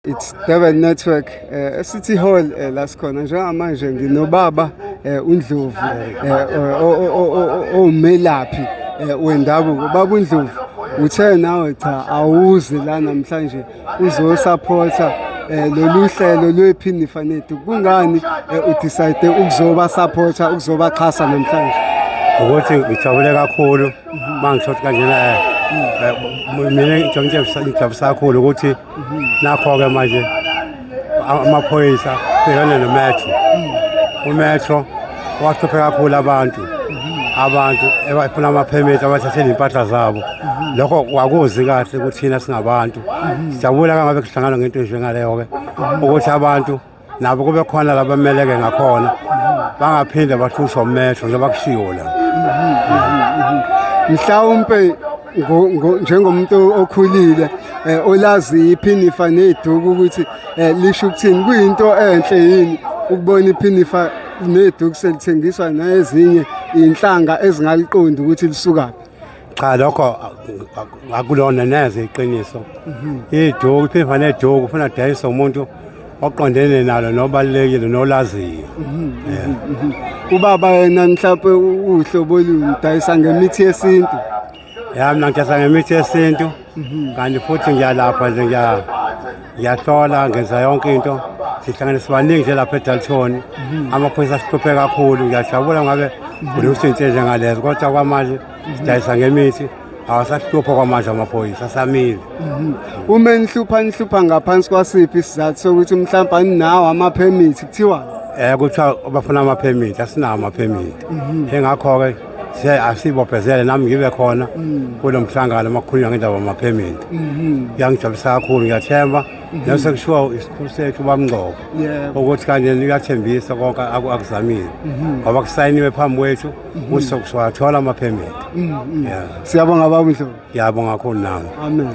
It's Durban Network, City Hall la sikhona njengamanje nginobaba uNdlovu omelaphi wendabuko. Baba uNdlovu, uthe nawe cha awuze la namhlanje uzosupporta lolu hlelo lwePhinifa Network. Kungani udecide ukuzoba supporta ukuzobaxhasa namhlanje? Ukuthi ngijabule kakhulu mangishothi kanjena mina ngijabulisa kakhulu ukuthi nakho-ke manje amaphoyisa bhekane nometro. Umetro wahluphe kakhulu abantu ebafuna amaphemithi abathathela iy'mpahla zabo. Lokho kwakuzi kahle ukuthi thina singabantu sijabula kangabe kuhlangana ngento enjengaleyo-ke ukuthi abantu nabo kube khona labameleke ngakhona bangaphinde bahlushwe umetro njengoba kushiwo la. Mhlawumpe njengomuntu okhulile olazi iPhinifa neDuku ukuthi lisho ukuthini, kuyinto enhle yini ukubona iPhinifa neDuku selithengiswa nezinye inhlanga ezingaliqondi ukuthi lisukaphi? Cha, lokho akulona neze iqiniso. iDuku iPhinifa neDuku ufuna dayisa umuntu oqondene nalo nobalekile nolaziyo. Ubaba yena mhlawumbe uhlobo oludayisa ngemithi yesintu. Ya, mina ngidayisa ngemithi yesintu kanti futhi ngiyalapha nje ngiyahlola ngenza yonke into. Sihlangene sibaningi nje lapha eDalton. Amaphoyisa asihluphe kakhulu, ngiyajabula ngabe kunezinto njengalezo kodwa kwamanje sidayisa ngemithi. Awusahlupha kwamanje amaphoyisa asamile. Uma nihlupha ngaphansi kwasiphi isizathu sokuthi mhlawumbe aninawo amaphemithi kuthiwa? Kuthiwa bafuna amaphemithi, asinawo amaphemithi. Engakho-ke asibophezele nami ngibe khona kulo mhlangano makukhulunywa ngendaba yamaphemithi. Kuyangijabulisa kakhulu, ngiyathemba nasekushiwo isikhulu sethu uBamngcobo ukuthi kanje niyathembisa konke akuzamile ngoba kusayiniwe phambi kwethu ukuthi sizowathola amaphemithi. Siyabonga baba uNdlovu. Ngiyabonga kakhulu nami. Amen.